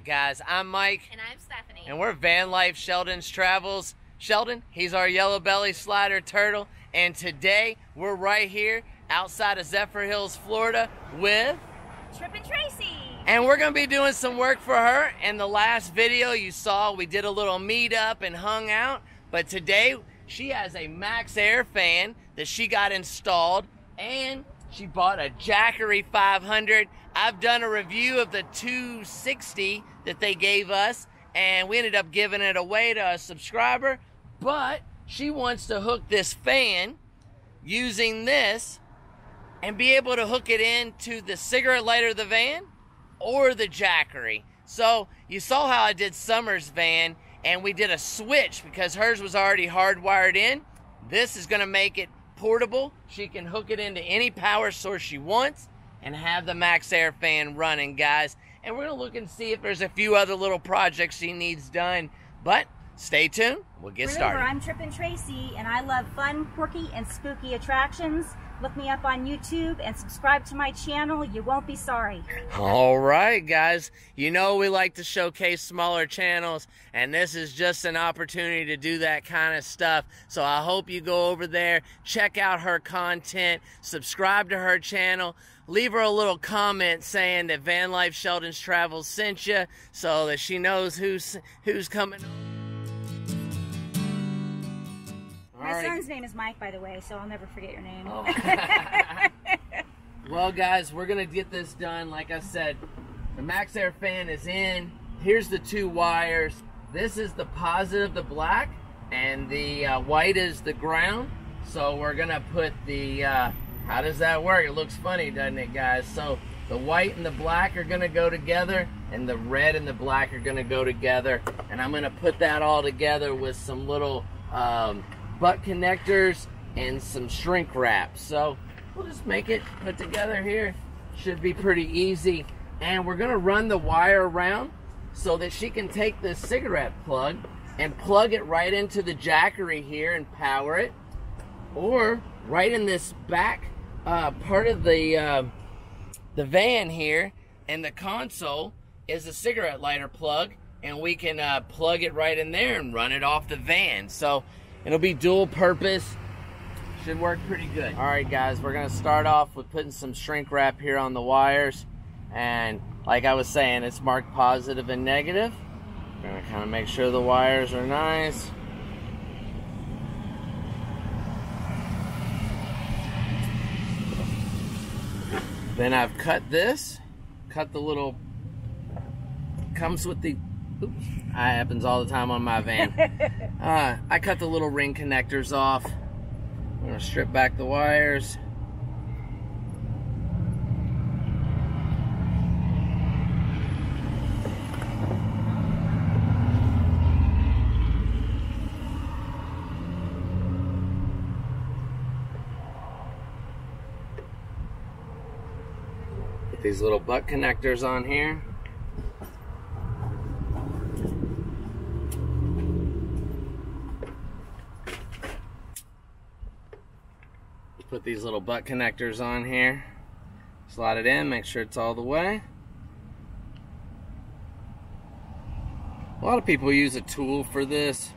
guys, I'm Mike. And I'm Stephanie. And we're Vanlife Sheldon's Travels. Sheldon, he's our yellow belly slider turtle. And today, we're right here outside of Zephyr Hills, Florida with Trippin Traci. And we're going to be doing some work for her. In the last video you saw, we did a little meetup and hung out. But today, she has a Max Air fan that she got installed. And she bought a Jackery 500. I've done a review of the 260 that they gave us, and we ended up giving it away to a subscriber. But she wants to hook this fan using this and be able to hook it into the cigarette lighter of the van or the Jackery. So you saw how I did Summer's van, and we did a switch because hers was already hardwired in. This is going to make it portable. She can hook it into any power source she wants and have the Max Air fan running, guys. And we're going to look and see if there's a few other little projects she needs done. But stay tuned. We'll get started. I'm Trippin Traci, and I love fun, quirky, and spooky attractions. Look me up on YouTube and subscribe to my channel. You won't be sorry. All right, guys. You know we like to showcase smaller channels, and this is just an opportunity to do that kind of stuff. So I hope you go over there, check out her content, subscribe to her channel, leave her a little comment saying that Vanlife Sheldon's Travels sent you so that she knows who's coming. My son's name is Mike, by the way, so I'll never forget your name. Oh. Well, guys, we're going to get this done. Like I said, the Max Air fan is in. Here's the two wires. This is the positive, the black, and the white is the ground. So we're going to put the, how does that work? It looks funny, doesn't it, guys? So the white and the black are going to go together, and the red and the black are going to go together. And I'm going to put that all together with some little butt connectors and some shrink wrap. So we'll just make it put together here. Should be pretty easy. And we're going to run the wire around so that she can take this cigarette plug and plug it right into the Jackery here and power it. Or right in this back part of the van here, and the console is a cigarette lighter plug, and we can plug it right in there and run it off the van. So it'll be dual purpose. Should work pretty good. All right, guys, we're gonna start off with putting some shrink wrap here on the wires. And like I was saying, it's marked positive and negative. We're gonna kind of make sure the wires are nice. Then I've cut this, cut the little, comes with the, oops, that happens all the time on my van. I cut the little ring connectors off. I'm gonna strip back the wires. Put these little butt connectors on here. Put these little butt connectors on here, slide it in, make sure it's all the way. A lot of people use a tool for this.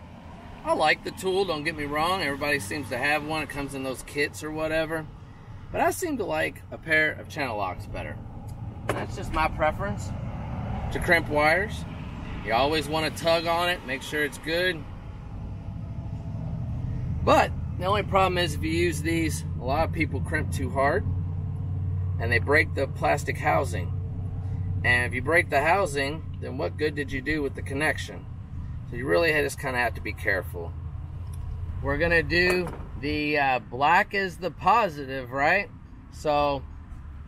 I like the tool, don't get me wrong. Everybody seems to have one. It comes in those kits or whatever. But I seem to like a pair of channel locks better. That's just my preference. To crimp wires, you always want to tug on it, make sure it's good. But the only problem is if you use these, a lot of people crimp too hard and they break the plastic housing. And if you break the housing, then what good did you do with the connection? So you really just kind of have to be careful. We're going to do the black is the positive, right? So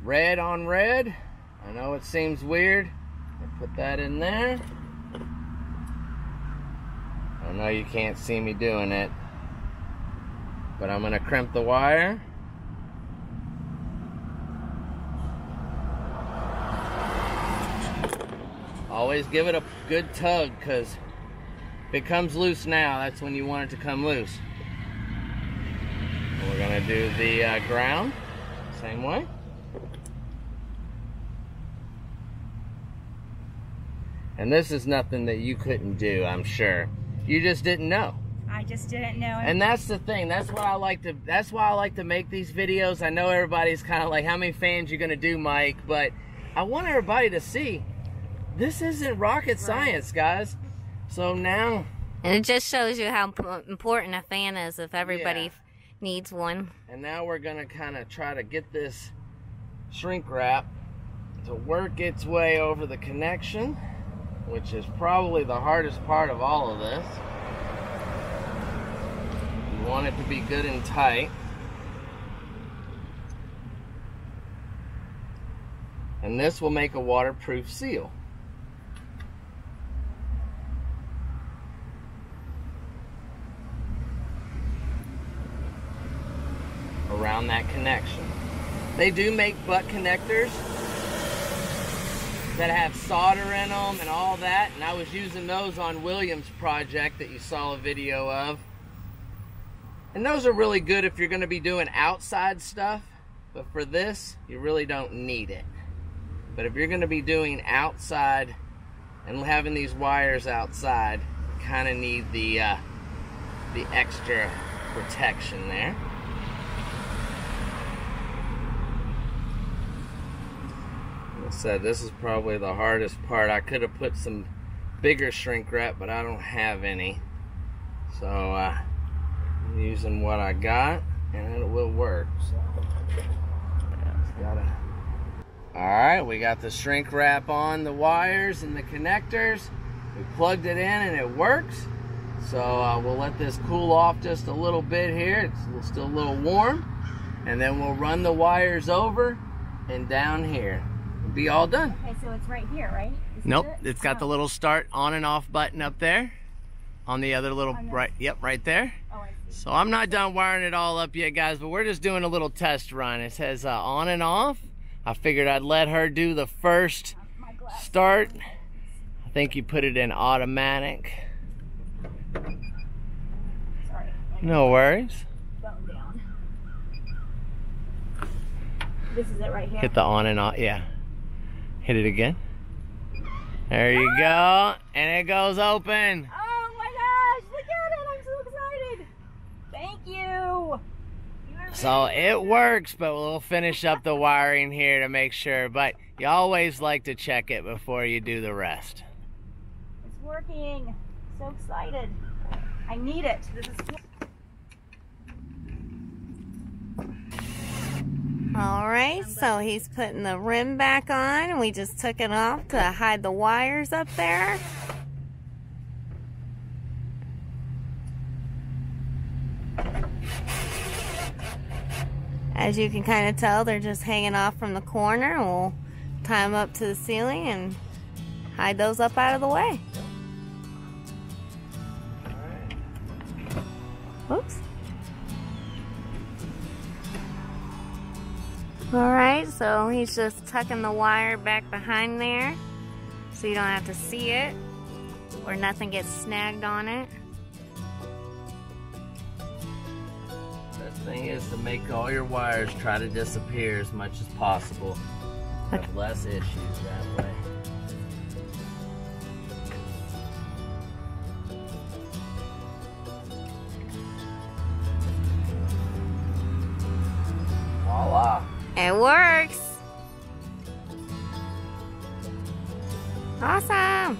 red on red. I know it seems weird. I'll put that in there. I know you can't see me doing it, but I'm going to crimp the wire. Always give it a good tug, because if it comes loose now, that's when you want it to come loose. We're going to do the ground same way. And this is nothing that you couldn't do, I'm sure. You just didn't know. I just didn't know. And that's the thing. That's why I like to make these videos. I know everybody's kind of like, how many fans you gonna do, Mike? But I want everybody to see this isn't rocket science, guys. So now, and it just shows you how important a fan is if everybody needs one. And now we're gonna kind of try to get this shrink wrap to work its way over the connection, which is probably the hardest part of all of this. You want it to be good and tight. And this will make a waterproof seal. Around that connection. They do make butt connectors that have solder in them and all that, and I was using those on William's project that you saw a video of. And those are really good if you're going to be doing outside stuff, but for this, you really don't need it. But if you're going to be doing outside and having these wires outside, you kind of need the extra protection there. Like I said, this is probably the hardest part. I could have put some bigger shrink wrap, but I don't have any. So I'm using what I got, and it will work. So just gotta. All right, we got the shrink wrap on the wires and the connectors. We plugged it in and it works. So we'll let this cool off just a little bit here. It's still a little warm. And then we'll run the wires over and down here. We'll be all done. Okay, so it's right here, right? Nope, it's got the little start on and off button up there. On the other little, right there. Oh, I see. So I'm not done wiring it all up yet, guys, but we're just doing a little test run. It says on and off. I figured I'd let her do the first start. I think you put it in automatic. Sorry. No worries. Bone down. This is it right here. Hit the on and off, yeah. Hit it again. There you go. And it goes open. Oh my gosh, look at it. I'm so excited. Thank you. So it works, but we'll finish up the wiring here to make sure. But you always like to check it before you do the rest. It's working. So excited. I need it. This is cool. All right, so he's putting the rim back on, and we just took it off to hide the wires up there. As you can kind of tell, they're just hanging off from the corner. We'll tie them up to the ceiling and hide those up out of the way. Oops. Alright, so he's just tucking the wire back behind there so you don't have to see it or nothing gets snagged on it. Best thing is to make all your wires try to disappear as much as possible. Have less issues that way. Voila. It works. Awesome.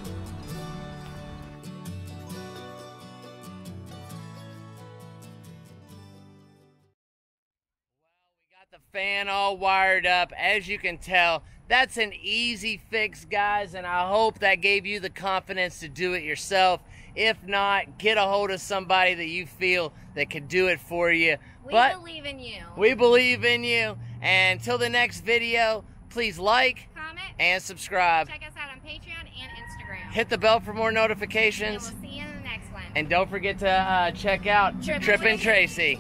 The fan all wired up. As you can tell, that's an easy fix, guys, and I hope that gave you the confidence to do it yourself. If not, get a hold of somebody that you feel that can do it for you. We believe in you. We believe in you. And until the next video, please like, comment, and subscribe. Check us out on Patreon and Instagram. Hit the bell for more notifications. And we'll see you in the next one. And don't forget to check out Trippin Traci.